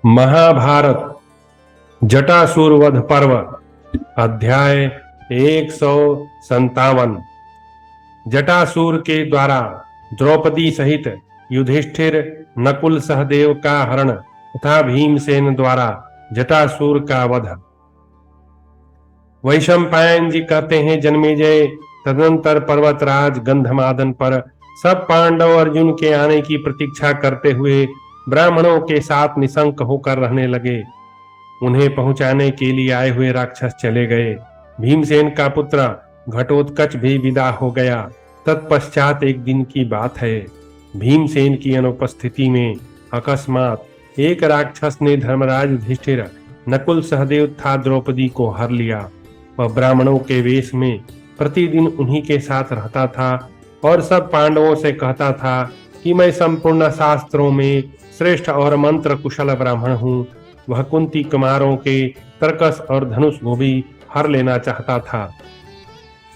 महाभारत जटासुर वध पर्व अध्याय 157। जटासुर के द्वारा द्रौपदी सहित युधिष्ठिर नकुल सहदेव का हरण तथा भीमसेन द्वारा जटासुर का वध। वैशंपायन जी कहते हैं, जन्मेजय, तदनंतर पर्वतराज गंधमादन पर सब पांडव अर्जुन के आने की प्रतीक्षा करते हुए ब्राह्मणों के साथ निशंक होकर रहने लगे। उन्हें पहुंचाने के लिए आए हुए राक्षस चले गए। भीमसेन का पुत्र घटोत्कच भी विदा हो गया। तत्पश्चात एक दिन की बात है, भीमसेन की अनुपस्थिति में अकस्मात एक राक्षस ने धर्मराज युधिष्ठिर, नकुल सहदेव तथा द्रौपदी को हर लिया। वह ब्राह्मणों के वेश में प्रतिदिन उन्हीं के साथ रहता था और सब पांडवों से कहता था कि मैं संपूर्ण शास्त्रों में श्रेष्ठ और मंत्र कुशल ब्राह्मण हूँ। वह कुंती कुमारों के तर्कस और धनुष को भी हर लेना चाहता था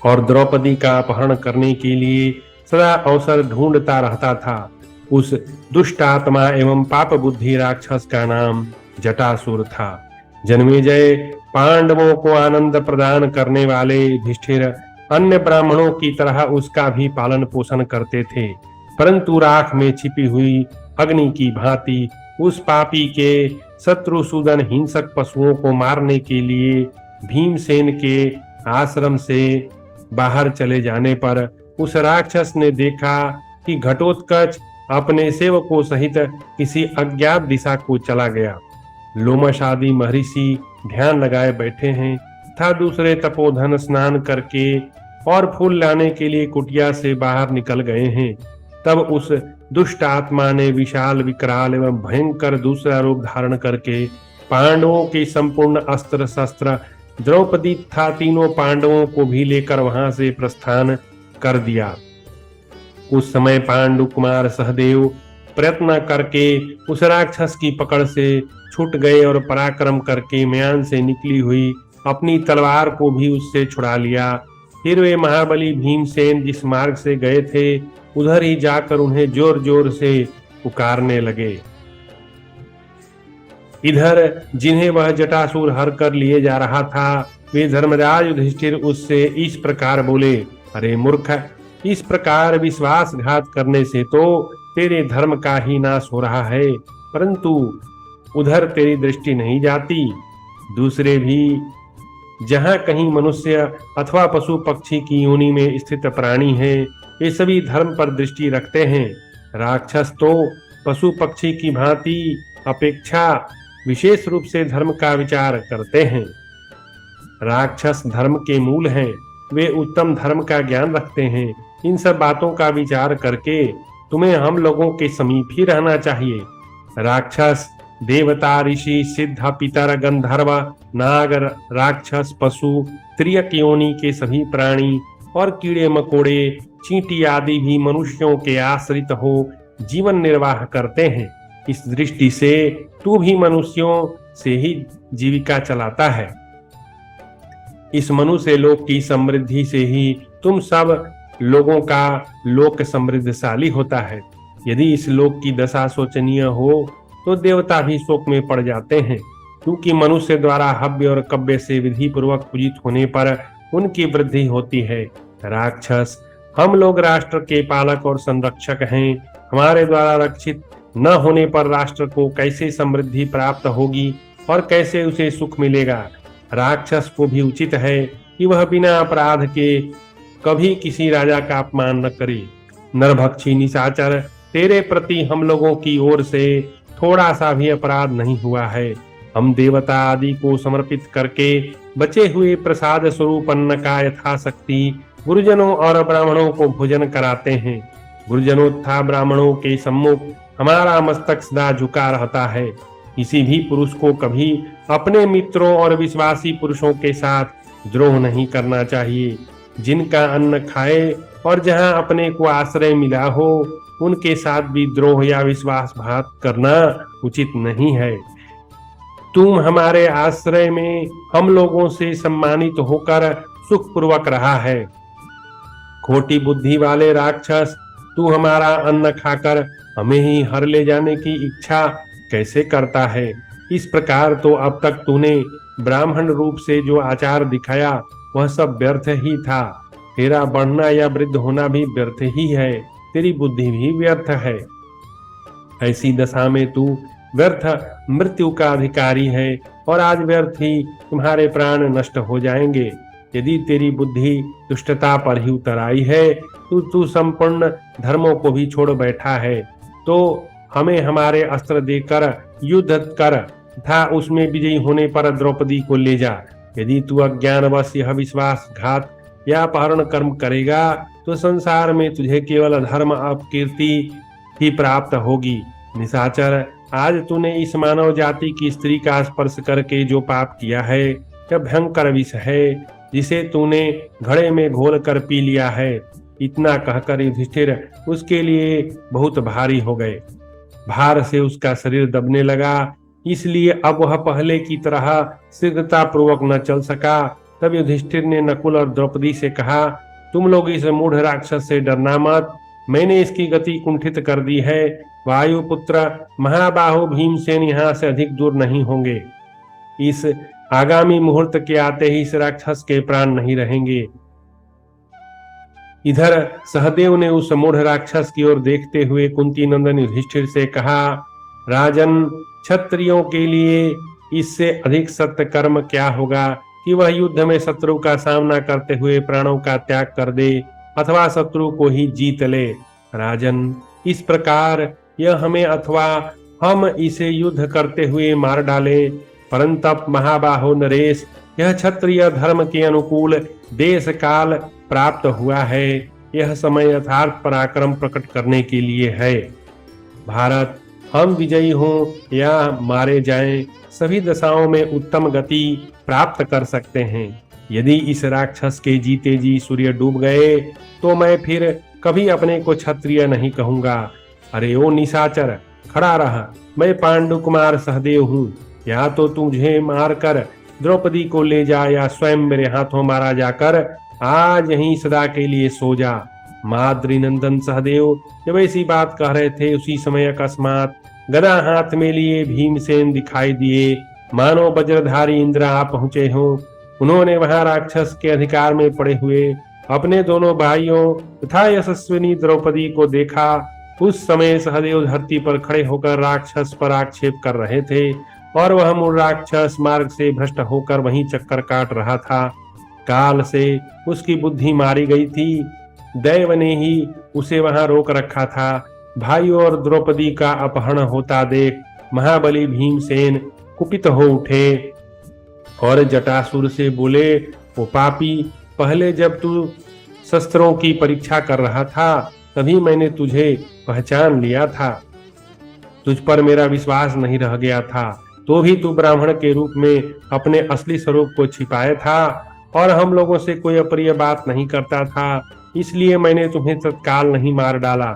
और द्रौपदी का अपहरण करने के लिए सदा अवसर ढूंढता रहता था। उस दुष्ट आत्मा एवं पाप बुद्धि राक्षस का नाम जटासुर था। जन्मेजय, पांडवों को आनंद प्रदान करने वाले युधिष्ठिर अन्य ब्राह्मणों की तरह उसका भी पालन पोषण करते थे, परंतु राख में छिपी हुई अग्नि की भांति उस पापी के शत्रुसूदन हिंसक पशुओं को मारने के लिए भीमसेन के आश्रम से बाहर चले जाने पर उस राक्षस ने देखा कि घटोत्कच अपने सेवकों सहित किसी अज्ञात दिशा को चला गया। लोमश आदि महर्षि ध्यान लगाए बैठे हैं तथा दूसरे तपोधन स्नान करके और फूल लाने के लिए कुटिया से बाहर निकल गए हैं। तब उस दुष्ट आत्मा ने विशाल विकराल एवं भयंकर दूसरा रूप धारण करके पांडवों के संपूर्ण अस्त्र शस्त्र, द्रौपदी तथा तीनों पांडवों को भी लेकर वहां से प्रस्थान कर दिया। उस समय पांडु कुमार सहदेव प्रयत्न करके उस राक्षस की पकड़ से छूट गए और पराक्रम करके म्यान से निकली हुई अपनी तलवार को भी उससे छुड़ा लिया। फिर वे महाबली भीमसेन जिस मार्ग से गए थे उधर ही जाकर उन्हें जोर जोर से पुकारने लगे। इधर जिन्हें वह जटासुर हर कर लिए जा रहा था, वे धर्मराज युधिष्ठिर उससे इस प्रकार बोले, अरे मूर्ख, इस प्रकार विश्वासघात करने से तो तेरे धर्म का ही नाश हो रहा है, परंतु उधर तेरी दृष्टि नहीं जाती। दूसरे भी जहां कहीं मनुष्य अथवा पशु पक्षी की योनि में स्थित प्राणी है, ये सभी धर्म पर दृष्टि रखते हैं। राक्षस तो पशु पक्षी की भांति अपेक्षा विशेष रूप से धर्म का विचार करते हैं। राक्षस धर्म के मूल हैं, वे उत्तम धर्म का ज्ञान रखते हैं। इन सब बातों का विचार करके तुम्हें हम लोगों के समीप ही रहना चाहिए। राक्षस देवता, ऋषि, सिद्ध, पितर, गंधर्व, नाग, राक्षस, पशु, त्रियक योनि के सभी प्राणी और कीड़े मकोड़े, चींटी आदि भी मनुष्यों के आश्रित हो जीवन निर्वाह करते हैं। इस दृष्टि से तू भी मनुष्यों से ही जीविका चलाता है। इस मनुष्य लोक की समृद्धि से ही तुम सब लोगों का लोक समृद्धशाली होता है। यदि इस लोक की दशा शोचनीय हो तो देवता भी शोक में पड़ जाते हैं, क्योंकि मनुष्य द्वारा हव्य और कव्य से विधि पूर्वक पूजित होने पर उनकी वृद्धि होती है। राक्षस, हम लोग राष्ट्र के पालक और संरक्षक हैं। हमारे द्वारा रक्षित न होने पर राष्ट्र को कैसे समृद्धि प्राप्त होगी और कैसे उसे सुख मिलेगा। राक्षस को भी उचित है कि वह बिना अपराध के कभी किसी राजा का अपमान न करे। नरभक्षी निशाचर, तेरे प्रति हम लोगों की ओर से थोड़ा सा भी अपराध नहीं हुआ है। हम देवता आदि को समर्पित करके बचे हुए प्रसाद स्वरूप अन्न का यथाशक्ति गुरुजनों और ब्राह्मणों को भोजन कराते हैं। गुरुजनों तथा ब्राह्मणों के सम्मुख हमारा मस्तक सदा झुका रहता है। किसी भी पुरुष को कभी अपने मित्रों और विश्वासी पुरुषों के साथ द्रोह नहीं करना चाहिए। जिनका अन्न खाए और जहां अपने को आश्रय मिला हो, उनके साथ भी द्रोह या विश्वासघात करना उचित नहीं है। तुम हमारे आश्रय में हम लोगों से सम्मानित होकर सुखपूर्वक रहा है। खोटी बुद्धि वाले राक्षस, तू हमारा अन्न खाकर हमें ही हर ले जाने की इच्छा कैसे करता है? इस प्रकार तो अब तक तूने ब्राह्मण रूप से जो आचार दिखाया वह सब व्यर्थ ही था। तेरा बढ़ना या वृद्ध होना भी व्यर्थ ही है, तेरी बुद्धि भी व्यर्थ है। ऐसी दशा में तू व्यर्थ मृत्यु का अधिकारी है और आज व्यर्थ ही तुम्हारे प्राण नष्ट हो जाएंगे। यदि तेरी बुद्धि दुष्टता पर ही उतर आई है तो तू संपूर्ण धर्मों को भी छोड़ बैठा है। तो हमें हमारे अस्त्र देकर युद्ध कर तथा उसमें विजयी होने पर द्रौपदी को ले जा। यदि तू अज्ञानवश यह विश्वासघात या अपहरण कर्म करेगा तो संसार में तुझे केवल अधर्म अपकीर्ति ही प्राप्त होगी। निशाचर, आज तूने इस मानव जाति की स्त्री का स्पर्श करके जो पाप किया है यह भयंकर विष है जिसे तूने घड़े में घोल कर पी लिया है। इतना कहकर युधिष्ठिर उसके लिए बहुत भारी हो गए। भार से उसका शरीर दबने लगा, इसलिए अब वह पहले की तरह शीघ्रता पूर्वक न चल सका। तब युधिष्ठिर ने नकुल और द्रौपदी से कहा, तुम लोग इस मूढ़ राक्षस से डरना मत, मैंने इसकी गति कुंठित कर दी है। वायुपुत्र महाबाहु भीमसेन यहाँ से अधिक दूर नहीं होंगे। इस आगामी मुहूर्त के आते ही इस राक्षस के प्राण नहीं रहेंगे। इधर सहदेव ने उस मूढ़ राक्षस की ओर देखते हुए कुंती नंदन युधिष्ठिर से कहा, राजन, क्षत्रियों के लिए इससे अधिक सत्य कर्म क्या होगा कि वह युद्ध में शत्रु का सामना करते हुए प्राणों का त्याग कर दे अथवा शत्रु को ही जीत ले। राजन, इस प्रकार यह हमें अथवा हम इसे युद्ध करते हुए मार डाले। परंतप महाबाहो नरेश, यह क्षत्रिय धर्म के अनुकूल देश काल प्राप्त हुआ है। यह समय यथार्थ पराक्रम प्रकट करने के लिए है। भारत, हम विजयी हों या मारे जाएं, सभी दशाओं में उत्तम गति प्राप्त कर सकते हैं। यदि इस राक्षस के जीते जी सूर्य डूब गए तो मैं फिर कभी अपने को क्षत्रिय नहीं कहूंगा। अरे ओ निशाचर, खड़ा रह, मैं पांडु कुमार सहदेव हूँ। या तो तुझे मारकर द्रौपदी को ले जा या स्वयं मेरे हाथों मारा जाकर आज यहीं सदा के लिए सो जा। माद्री नंदन सहदेव जब ऐसी बात कह रहे थे उसी समय अकस्मात गदा हाथ में लिए भीमसेन दिखाई दिए, मानो वज्रधारी इंद्र आ पहुंचे हों। उन्होंने वहां राक्षस के अधिकार में पड़े हुए अपने दोनों भाइयों तथा यशस्विनी द्रौपदी को देखा। उस समय सहदेव धरती पर खड़े होकर राक्षस पर आक्षेप कर रहे थे और वह मूल राक्षस मार्ग से भ्रष्ट होकर वहीं चक्कर काट रहा था। काल से उसकी बुद्धि मारी गई थी, दैव ने ही उसे वहां रोक रखा था। भाइयों और द्रौपदी का अपहरण होता देख महाबली भीमसेन कुपित हो उठे और जटासुर से बोले, ओ पापी, पहले जब तू शस्त्रों की परीक्षा कर रहा था तभी मैंने तुझे पहचान लिया था। तुझ पर मेरा विश्वास नहीं रह गया था, तो भी तू ब्राह्मण के रूप में अपने असली स्वरूप को छिपाया था और हम लोगों से कोई अप्रिय बात नहीं करता था, इसलिए मैंने तुम्हें तत्काल नहीं मार डाला।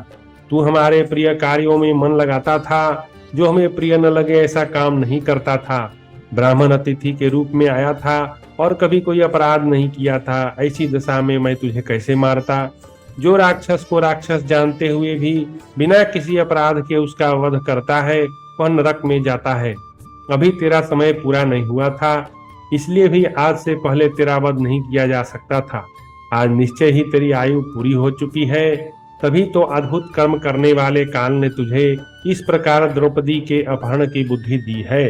तू हमारे प्रिय कार्यों में मन लगाता था, जो हमें प्रिय न लगे ऐसा काम नहीं करता था। ब्राह्मण अतिथि के रूप में आया था और कभी कोई अपराध नहीं किया था। ऐसी दशा में मैं तुझे कैसे मारता? जो राक्षस को राक्षस जानते हुए भी बिना किसी अपराध के उसका वध करता है वह नरक में जाता है। अभी तेरा समय पूरा नहीं हुआ था, इसलिए भी आज से पहले तेरा वध नहीं किया जा सकता था। आज निश्चय ही तेरी आयु पूरी हो चुकी है, तभी तो अद्भुत कर्म करने वाले काल ने तुझे इस प्रकार द्रौपदी के अपहरण की बुद्धि दी है।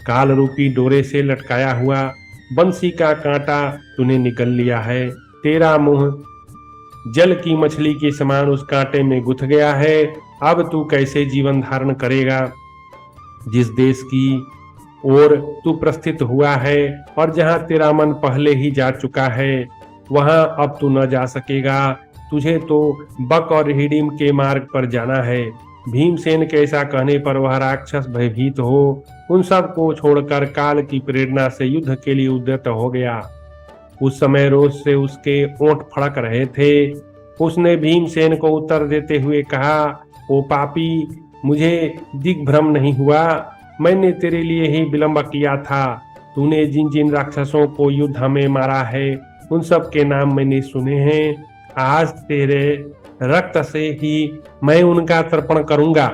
काल रूपी डोरे से लटकाया हुआ बंसी का कांटा तूने निकल लिया है। तेरा मुंह जल की मछली के समान उस कांटे में गुथ गया है। अब तू कैसे जीवन धारण करेगा? जिस देश की ओर तू प्रस्थित हुआ है और जहां तेरा मन पहले ही जा चुका है वहां अब तू न जा सकेगा। तुझे तो बक और हिडिम के मार्ग पर जाना है। भीमसेन के ऐसा कहने पर वह राक्षस भयभीत हो उन सब को छोड़कर काल की प्रेरणा से युद्ध के लिए उद्यत हो गया। उस समय रोष से उसके ओंठ फड़क रहे थे। उसने भीमसेन को उत्तर देते हुए कहा, ओ पापी, मुझे दिग्भ्रम नहीं हुआ, मैंने तेरे लिए ही विलंब किया था। तूने जिन जिन राक्षसों को युद्ध में मारा है उन सब के नाम मैंने सुने हैं। आज तेरे रक्त से ही मैं उनका तर्पण करूंगा।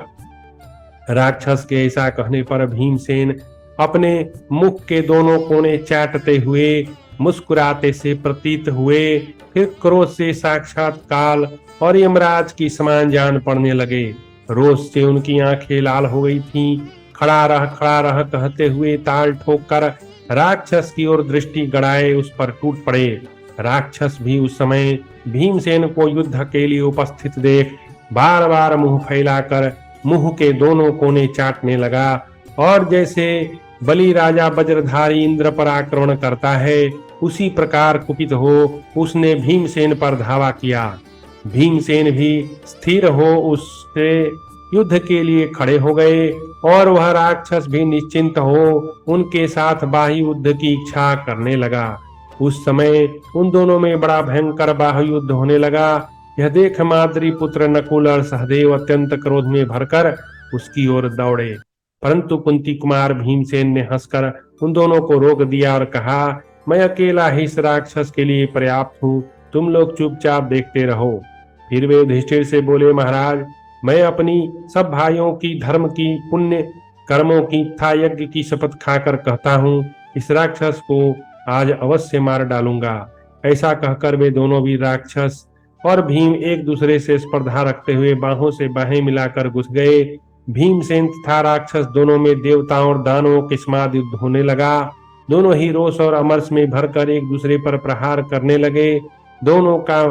राक्षस के ऐसा कहने पर भीमसेन अपने मुख के दोनों कोने चाटते हुए मुस्कुराते से प्रतीत हुए। फिर क्रोध से साक्षात काल और यमराज की समान जान पड़ने लगे। रोष से उनकी आंखें लाल हो गई थीं। खड़ा रह कहते हुए ताल ठोक कर राक्षस की ओर दृष्टि गड़ाए उस पर टूट पड़े। राक्षस भी उस समय भीमसेन को युद्ध के लिए उपस्थित देख बार बार मुंह फैलाकर मुंह के दोनों कोने चाटने लगा, और जैसे बलि राजा वज्रधारी इंद्र पर आक्रमण करता है उसी प्रकार कुपित हो उसने भीमसेन पर धावा किया। भीमसेन भी स्थिर हो उससे युद्ध के लिए खड़े हो गए, और वह राक्षस भी निश्चिंत हो उनके साथ बाह्य युद्ध की इच्छा करने लगा। उस समय उन दोनों में बड़ा भयंकर बाह्य युद्ध होने लगा। यह देख माद्री पुत्र नकुल और सहदेव अत्यंत क्रोध में भरकर उसकी ओर दौड़े, परंतु कुंती कुमार भीमसेन ने हंसकर उन दोनों को रोक दिया और कहा, मैं अकेला ही इस राक्षस के लिए पर्याप्त हूँ, तुम लोग चुपचाप देखते रहो। फिर वे युधिष्ठिर से बोले, महाराज, मैं अपनी सब भाइयों की धर्म की पुण्य कर्मों की तथा यज्ञ की शपथ खाकर कहता हूँ, इस राक्षस को आज अवश्य मार डालूंगा। ऐसा कहकर वे दोनों भी राक्षस और भीम एक दूसरे से स्पर्धा रखते हुए बाहों से बाहें मिलाकर घुस गए। भीमसेन तथा राक्षस दोनों में देवताओं और दानवों के समान युद्ध होने लगा। दोनों ही रोष और अमरस में भरकर एक दूसरे पर प्रहार करने लगे। दोनों का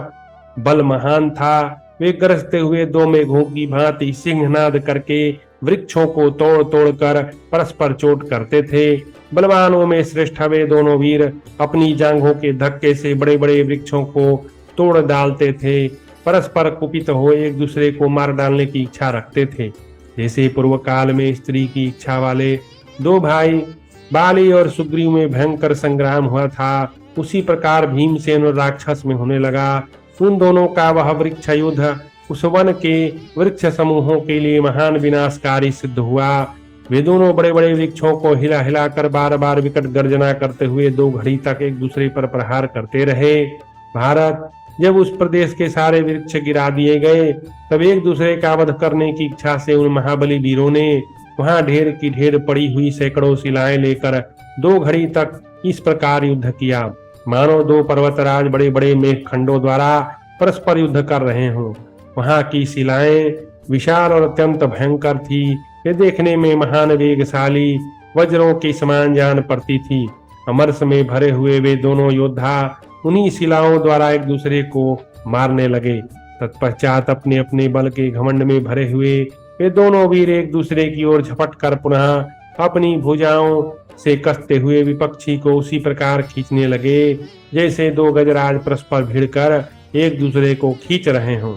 बल महान था। वे गरजते हुए दो मेघों की भांति सिंहनाद करके वृक्षों को तोड़ तोड़ कर परस्पर चोट करते थे। बलवानों में श्रेष्ठ वे दोनों वीर अपनी जांघों के धक्के से बड़े बड़े वृक्षों को तोड़ डालते थे। परस्पर कुपित हो एक दूसरे को मार डालने की इच्छा रखते थे। जैसे पूर्व काल में स्त्री की इच्छा वाले दो भाई बाली और सुग्रीव में भयंकर संग्राम हुआ था, उसी प्रकार भीमसेन और राक्षस में होने लगा। उन दोनों का वह वृक्ष युद्ध उस वन के वृक्ष समूहों के लिए महान विनाशकारी सिद्ध हुआ। वे दोनों बड़े बड़े वृक्षों को हिला हिलाकर बार बार विकट गर्जना करते हुए 2 घड़ी तक एक दूसरे पर प्रहार करते रहे। भारत, जब उस प्रदेश के सारे वृक्ष गिरा दिए गए तब एक दूसरे का वध करने की इच्छा से उन महाबली वीरों ने वहां ढेर की ढेर पड़ी हुई सैकड़ों शिलाएं लेकर 2 घड़ी तक इस प्रकार युद्ध किया, मानो 2 पर्वतराज बड़े बड़े मेघ खंडों द्वारा परस्पर युद्ध कर रहे हों। वहां की शिलाएं विशाल और अत्यंत भयंकर थी। वे देखने में महान वेगशाली वज्रों की समान जान पड़ती थी। अमरस में भरे हुए वे दोनों योद्धा उन्हीं शिलाओं द्वारा एक दूसरे को मारने लगे। तत्पश्चात अपने अपने बल के घमंड में भरे हुए वे दोनों वीर एक दूसरे की ओर झपट कर पुनः अपनी भुजाओं से कसते हुए विपक्षी को उसी प्रकार खींचने लगे जैसे 2 गजराज परस्पर भिड़कर एक दूसरे को खींच रहे हों।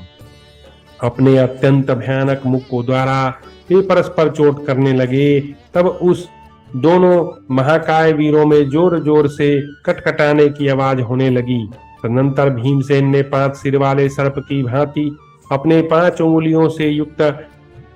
अपने अत्यंत भयानक मुक्कों द्वारा वे परस्पर चोट करने लगे। तब उस दोनों महाकाय वीरों में जोर जोर से कटकटाने की आवाज होने लगी। तदनंतर भीमसेन ने 5 सिर वाले सर्प की भांति अपने 5 उंगलियों से युक्त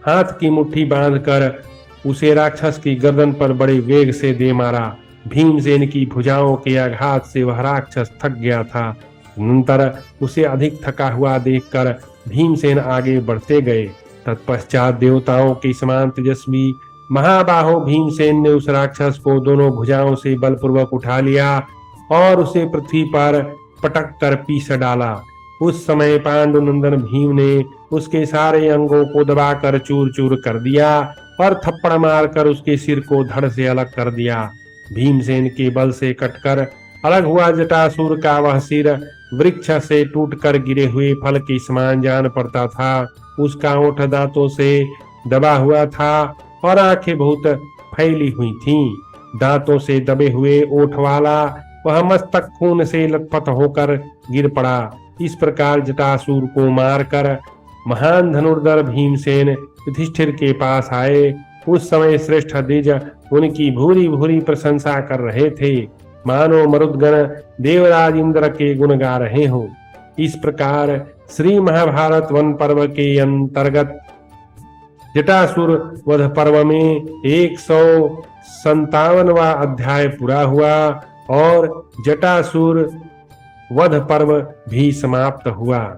हाथ की मुट्ठी बांधकर उसे राक्षस की गर्दन पर बड़े वेग से दे मारा। भीमसेन की भुजाओं के आघात से वह राक्षस थक गया था। तदनंतर उसे अधिक थका हुआ देखकर भीमसेन आगे बढ़ते गए। तत्पश्चात देवताओं के समान तेजस्वी महाबाहो भीमसेन ने उस राक्षस को दोनों भुजाओं से बलपूर्वक उठा लिया और उसे पृथ्वी पर पटक कर पीस डाला। उस समय पांडुनंदन भीम ने उसके सारे अंगों को दबाकर चूर चूर कर दिया और थप्पड़ मारकर उसके सिर को धड़ से अलग कर दिया। भीमसेन के बल से कटकर अलग हुआ जटासुर का वह सिर वृक्ष से टूटकर गिरे हुए फल के समान जान पड़ता था। उसका ओठ दांतों से दबा हुआ था और आंखें बहुत फैली हुई थीं। दांतों से दबे हुए ओठ वाला वह मस्तक खून से लथपथ होकर गिर पड़ा। इस प्रकार जटासुर को मारकर महान धनुर्धर भीमसेन युधिष्ठिर के पास आए। उस समय श्रेष्ठ द्विज उनकी भूरी भूरी प्रशंसा कर रहे थे, मानो मरुदगण देवराज इंद्र के गुण गा रहे हों। इस प्रकार श्री महाभारत वन पर्व के अंतर्गत जटासुर वध पर्व में 157वां अध्याय पूरा हुआ और जटासुर वध पर्व भी समाप्त हुआ।